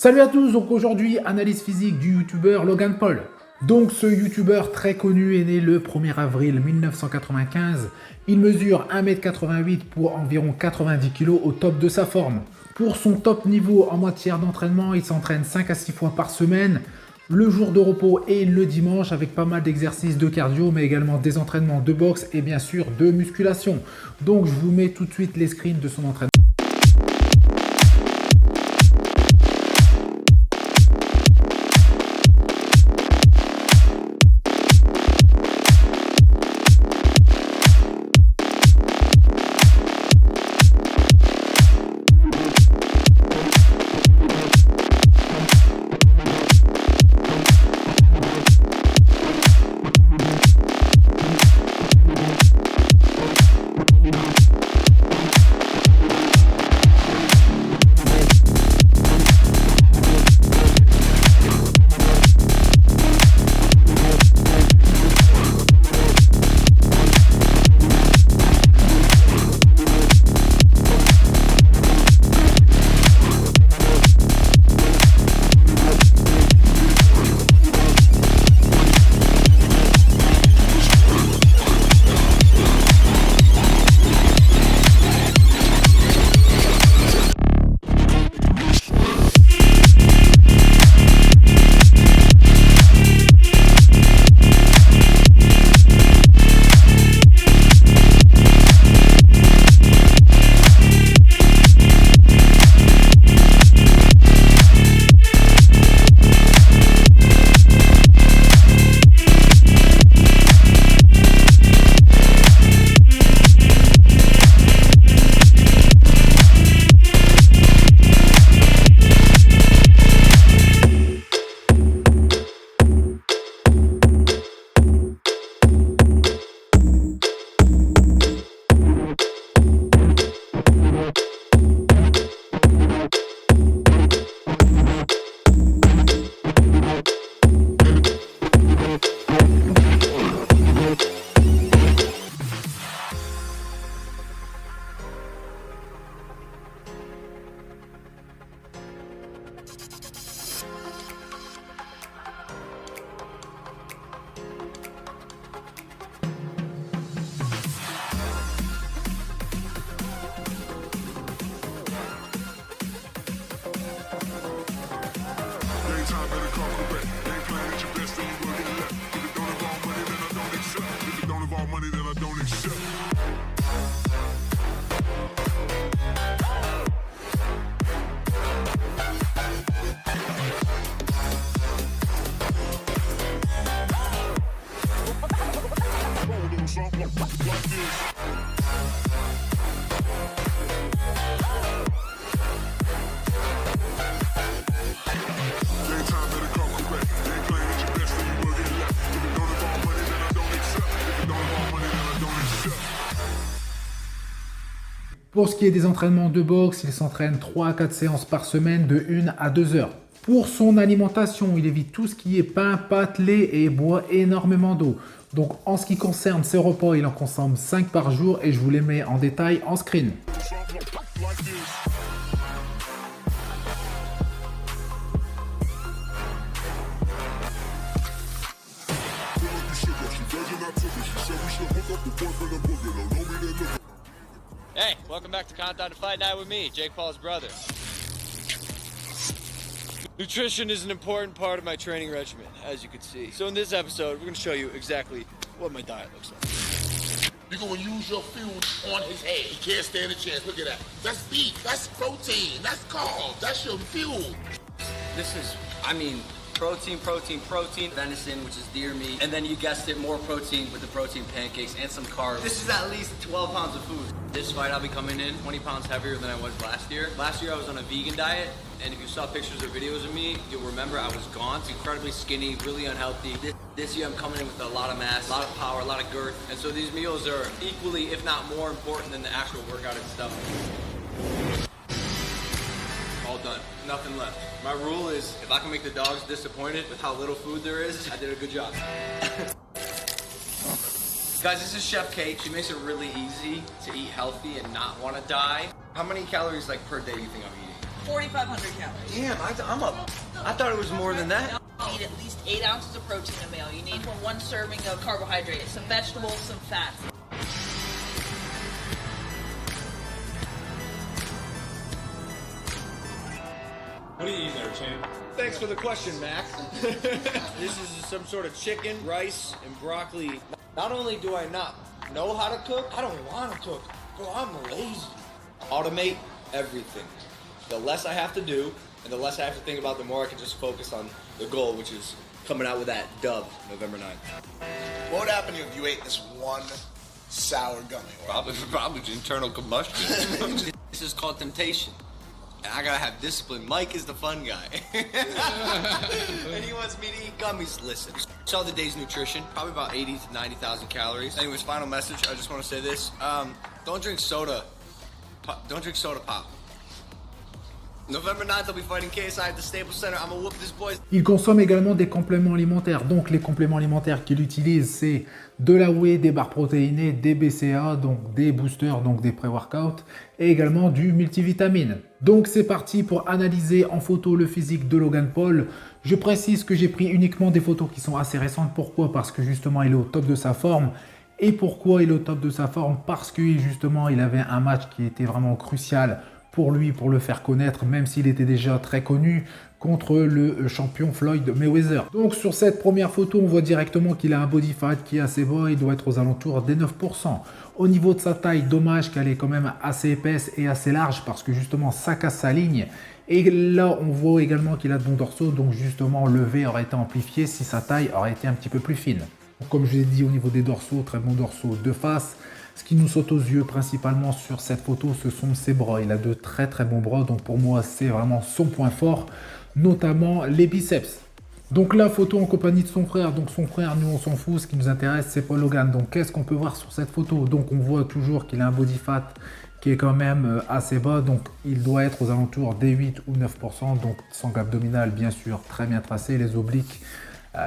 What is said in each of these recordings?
Salut à tous, donc aujourd'hui, analyse physique du youtubeur Logan Paul. Donc ce youtubeur très connu est né le 1er avril 1995. Il mesure 1m88 pour environ 90 kg au top de sa forme. Pour son top niveau en matière d'entraînement, il s'entraîne 5 à 6 fois par semaine, le jour de repos et le dimanche avec pas mal d'exercices de cardio, mais également des entraînements de boxe et bien sûr de musculation. Donc je vous mets tout de suite les screens de son entraînement. Pour ce qui est des entraînements de boxe, il s'entraîne 3 à 4 séances par semaine de 1 à 2 heures. Pour son alimentation, il évite tout ce qui est pain, pâtes, lait et boit énormément d'eau. Donc en ce qui concerne ses repas, il en consomme 5 par jour et je vous les mets en détail en screen. Hey, welcome back to Countdown to Fight Night with me, Jake Paul's brother. Nutrition is an important part of my training regimen, as you can see. So in this episode, we're going to show you exactly what my diet looks like. You're going to use your fuel on his head. He can't stand a chance. Look at that. That's beef. That's protein. That's carbs. That's your fuel. This is, protein, venison, which is deer meat, and then you guessed it, more protein with the protein pancakes and some carbs. This is at least 12 pounds of food. This fight, I'll be coming in 20 pounds heavier than I was last year. Last year, I was on a vegan diet, and if you saw pictures or videos of me, you'll remember I was gaunt, incredibly skinny, really unhealthy. This year, I'm coming in with a lot of mass, a lot of power, a lot of girth, and so these meals are equally, if not more important than the actual workout itself. All done. Nothing left. My rule is, if I can make the dogs disappointed with how little food there is, I did a good job. Guys, this is Chef Kate. She makes it really easy to eat healthy and not want to die. How many calories like per day do you think I'm eating? 4,500 calories. Damn, I thought it was more than that. You need at least 8 ounces of protein a meal. You need one serving of carbohydrates, some vegetables, some fats. What are you eating there, champ? Thanks for the question, Mac. This is some sort of chicken, rice, and broccoli. Not only do I not know how to cook, I don't want to cook. Bro, I'm lazy. Automate everything. The less I have to do, and the less I have to think about, the more I can just focus on the goal, which is coming out with that dub November 9th. What would happen if you ate this one sour gummy? Probably internal combustion. This is called temptation. And I gotta have discipline. Mike is the fun guy. And he wants me to eat gummies. Listen, saw the day's nutrition, probably about 80 to 90,000 calories. Anyways, final message, I just want to say this. Don't drink soda. Don't drink soda pop. November 9th, I'll be fighting KSI at the Staples Center. I'm gonna whoop this boy. Il consomme également des compléments alimentaires. Donc les compléments alimentaires qu'il utilise, c'est de la whey, des barres protéinées, des BCA, donc des boosters, donc des pré-workouts, et également du multivitamine. Donc c'est parti pour analyser en photo le physique de Logan Paul. Je précise que j'ai pris uniquement des photos qui sont assez récentes. Pourquoi? Parce que justement il est au top de sa forme. Et pourquoi il est au top de sa forme? Parce que justement il avait un match qui était vraiment crucial pour lui, pour le faire connaître, même s'il était déjà très connu, contre le champion Floyd Mayweather. Donc sur cette première photo, on voit directement qu'il a un body fat qui est assez bas, il doit être aux alentours des 9%. Au niveau de sa taille, dommage qu'elle est quand même assez épaisse et assez large, parce que justement ça casse sa ligne. Et là, on voit également qu'il a de bons dorsaux, donc justement le V aurait été amplifié si sa taille aurait été un petit peu plus fine. Comme je l'ai dit, au niveau des dorsaux, très bons dorsaux de face. Ce qui nous saute aux yeux principalement sur cette photo, ce sont ses bras. Il a de très très bons bras, donc pour moi c'est vraiment son point fort, notamment les biceps. Donc la photo en compagnie de son frère, donc son frère, nous on s'en fout, ce qui nous intéresse c'est Paul Logan. Donc qu'est-ce qu'on peut voir sur cette photo? Donc on voit toujours qu'il a un body fat qui est quand même assez bas, donc il doit être aux alentours des 8 ou 9%, donc sangle abdominal bien sûr très bien tracé, les obliques,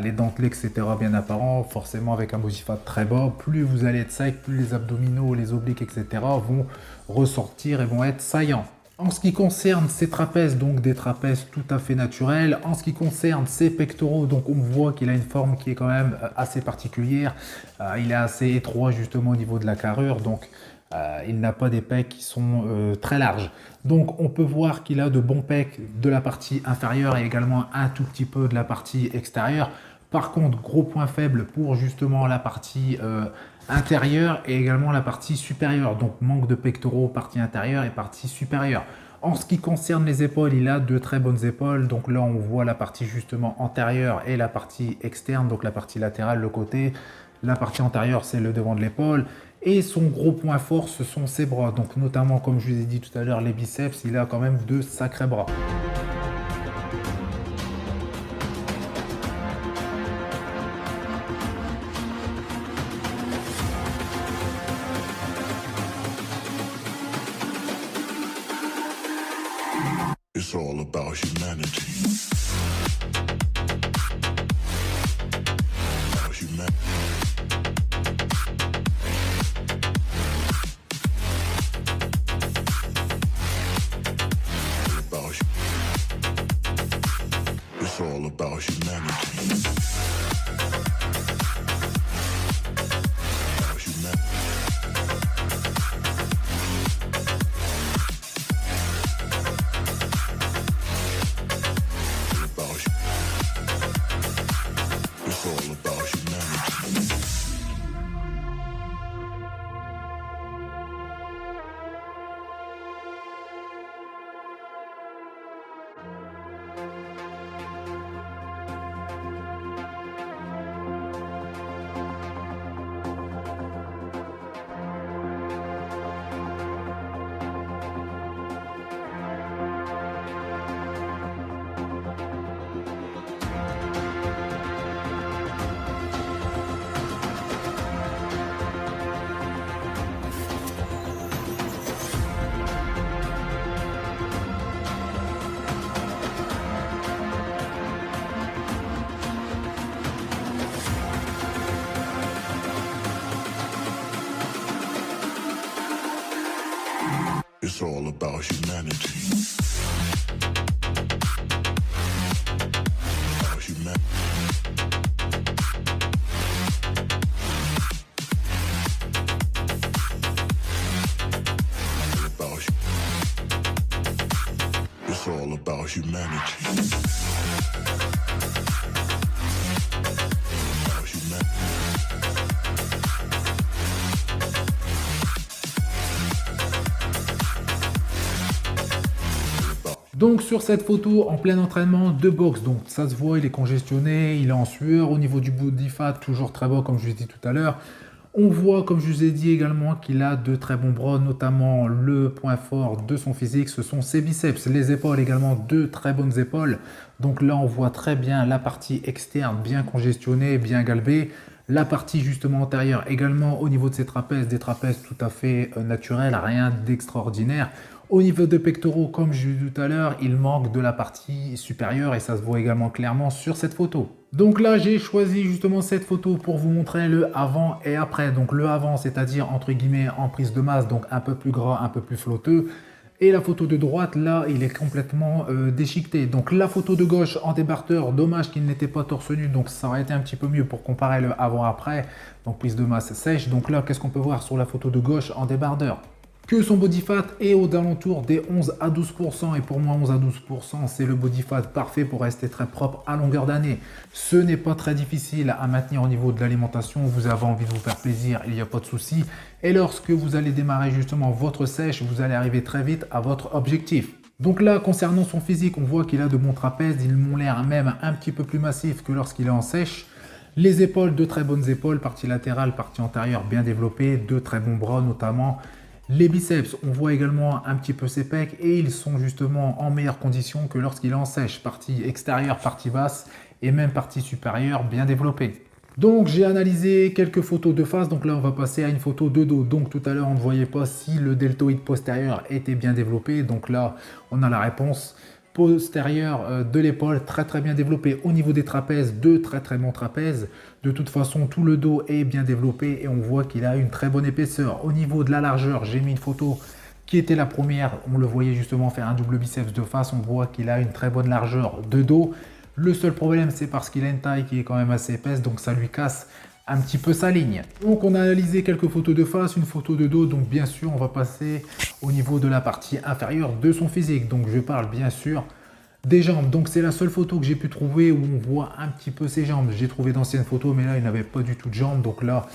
les dentelés, etc. bien apparents, forcément avec un body fat très bas. Plus vous allez être sec, plus les abdominaux, les obliques, etc. vont ressortir et vont être saillants. En ce qui concerne ses trapèzes, donc des trapèzes tout à fait naturels. En ce qui concerne ses pectoraux, donc on voit qu'il a une forme qui est quand même assez particulière. Il est assez étroit justement au niveau de la carrure, donc il n'a pas des pecs qui sont très larges. Donc on peut voir qu'il a de bons pecs de la partie inférieure et également un tout petit peu de la partie extérieure. Par contre, gros point faible pour justement la partie intérieure et également la partie supérieure. Donc manque de pectoraux, partie intérieure et partie supérieure. En ce qui concerne les épaules, il a de très bonnes épaules. Donc là, on voit la partie justement antérieure et la partie externe, donc la partie latérale, le côté. La partie antérieure, c'est le devant de l'épaule. Et son gros point fort, ce sont ses bras. Donc notamment, comme je vous ai dit tout à l'heure, les biceps, il a quand même de sacrés bras. It's all about humanity. About humanity. It's all about humanity. About humanity. It's all about humanity. It's all about humanity. About humanity. It's all about humanity. About humanity. Donc sur cette photo en plein entraînement de boxe, donc ça se voit, il est congestionné, il est en sueur. Au niveau du body fat, toujours très bas comme je vous ai dit tout à l'heure. On voit, comme je vous ai dit également, qu'il a de très bons bras, notamment le point fort de son physique, ce sont ses biceps. Les épaules également, de très bonnes épaules. Donc là, on voit très bien la partie externe bien congestionnée, bien galbée. La partie justement antérieure également au niveau de ses trapèzes, des trapèzes tout à fait naturels, rien d'extraordinaire. Au niveau des pectoraux, comme je l'ai dit tout à l'heure, il manque de la partie supérieure et ça se voit également clairement sur cette photo. Donc là, j'ai choisi justement cette photo pour vous montrer le avant et après. Donc le avant, c'est-à-dire entre guillemets en prise de masse, donc un peu plus gras, un peu plus flotteux. Et la photo de droite, là, il est complètement déchiqueté. Donc la photo de gauche en débardeur, dommage qu'il n'était pas torse nu. Donc ça aurait été un petit peu mieux pour comparer le avant-après. Donc prise de masse sèche. Donc là, qu'est-ce qu'on peut voir sur la photo de gauche en débardeur? Que son body fat est aux alentours des 11 à 12%. Et pour moi, 11 à 12%, c'est le body fat parfait pour rester très propre à longueur d'année. Ce n'est pas très difficile à maintenir au niveau de l'alimentation. Vous avez envie de vous faire plaisir, il n'y a pas de souci. Et lorsque vous allez démarrer justement votre sèche, vous allez arriver très vite à votre objectif. Donc là, concernant son physique, on voit qu'il a de bons trapèzes. Ils m'ont l'air même un petit peu plus massifs que lorsqu'il est en sèche. Les épaules, de très bonnes épaules, partie latérale, partie antérieure bien développée, de très bons bras notamment. Les biceps, on voit également un petit peu ses pecs et ils sont justement en meilleures conditions que lorsqu'il est en sèche. Partie extérieure, partie basse et même partie supérieure bien développée. Donc j'ai analysé quelques photos de face, donc là on va passer à une photo de dos. Donc tout à l'heure on ne voyait pas si le deltoïde postérieur était bien développé, donc là on a la réponse. Postérieur de l'épaule très bien développé. Au niveau des trapèzes, de très bons trapèzes. De toute façon, tout le dos est bien développé et on voit qu'il a une très bonne épaisseur. Au niveau de la largeur, j'ai mis une photo qui était la première. On le voyait justement faire un double biceps de face. On voit qu'il a une très bonne largeur de dos. Le seul problème, c'est parce qu'il a une taille qui est quand même assez épaisse, donc ça lui casse un petit peu sa ligne. Donc on a analysé quelques photos de face, une photo de dos, donc bien sûr on va passer au niveau de la partie inférieure de son physique. Donc je parle bien sûr des jambes. Donc c'est la seule photo que j'ai pu trouver où on voit un petit peu ses jambes. J'ai trouvé d'anciennes photos mais là il n'avait pas du tout de jambes, donc là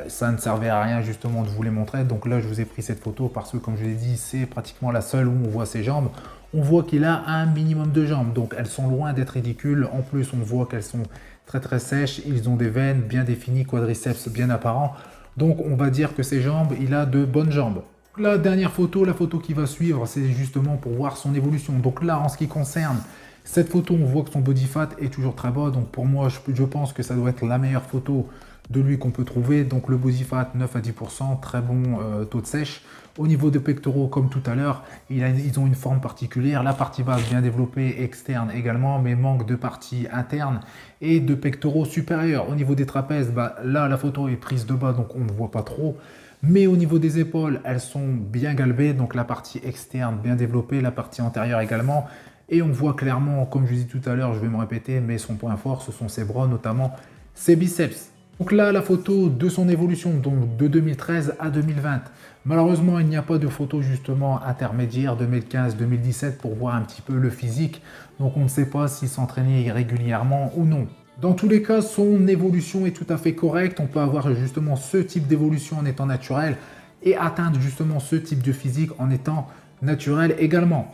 ça ne servait à rien justement de vous les montrer. Donc là je vous ai pris cette photo parce que comme je l'ai dit c'est pratiquement la seule où on voit ses jambes. On voit qu'il a un minimum de jambes, donc elles sont loin d'être ridicules. En plus on voit qu'elles sont très sèches, ils ont des veines bien définies, quadriceps bien apparents. Donc on va dire que ses jambes, il a de bonnes jambes. La dernière photo, la photo qui va suivre, c'est justement pour voir son évolution. Donc là, en ce qui concerne cette photo, on voit que son body fat est toujours très bas. Donc pour moi, je pense que ça doit être la meilleure photo de lui qu'on peut trouver. Donc le body fat 9 à 10%, très bon taux de sèche. Au niveau des pectoraux, comme tout à l'heure, ils ont une forme particulière. La partie basse bien développée, externe également, mais manque de partie interne et de pectoraux supérieurs. Au niveau des trapèzes, là, la photo est prise de bas, donc on ne voit pas trop. Mais au niveau des épaules, elles sont bien galbées, donc la partie externe bien développée, la partie antérieure également. Et on voit clairement, comme je vous dis tout à l'heure, je vais me répéter, mais son point fort, ce sont ses bras, notamment ses biceps. Donc là, la photo de son évolution, donc de 2013 à 2020. Malheureusement, il n'y a pas de photo justement intermédiaire 2015-2017 pour voir un petit peu le physique. Donc on ne sait pas s'il s'entraînait régulièrement ou non. Dans tous les cas, son évolution est tout à fait correcte. On peut avoir justement ce type d'évolution en étant naturel et atteindre justement ce type de physique en étant naturel également.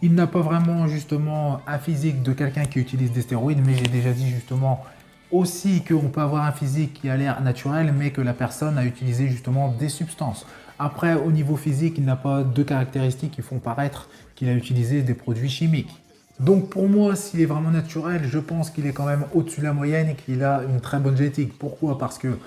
Il n'a pas vraiment justement un physique de quelqu'un qui utilise des stéroïdes, mais j'ai déjà dit justement aussi qu'on peut avoir un physique qui a l'air naturel, mais que la personne a utilisé justement des substances. Après, au niveau physique, il n'a pas de caractéristiques qui font paraître qu'il a utilisé des produits chimiques. Donc pour moi, s'il est vraiment naturel, je pense qu'il est quand même au-dessus de la moyenne et qu'il a une très bonne génétique. Pourquoi? Parce que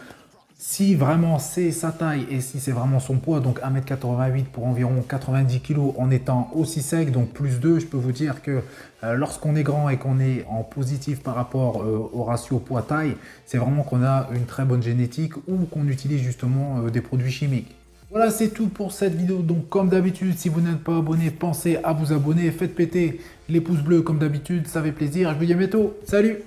si vraiment c'est sa taille et si c'est vraiment son poids, donc 1m88 pour environ 90 kg en étant aussi sec, donc plus 2, je peux vous dire que lorsqu'on est grand et qu'on est en positif par rapport au ratio poids-taille, c'est vraiment qu'on a une très bonne génétique ou qu'on utilise justement des produits chimiques. Voilà, c'est tout pour cette vidéo. Donc, comme d'habitude, si vous n'êtes pas abonné, pensez à vous abonner. Faites péter les pouces bleus comme d'habitude, ça fait plaisir. Je vous dis à bientôt. Salut!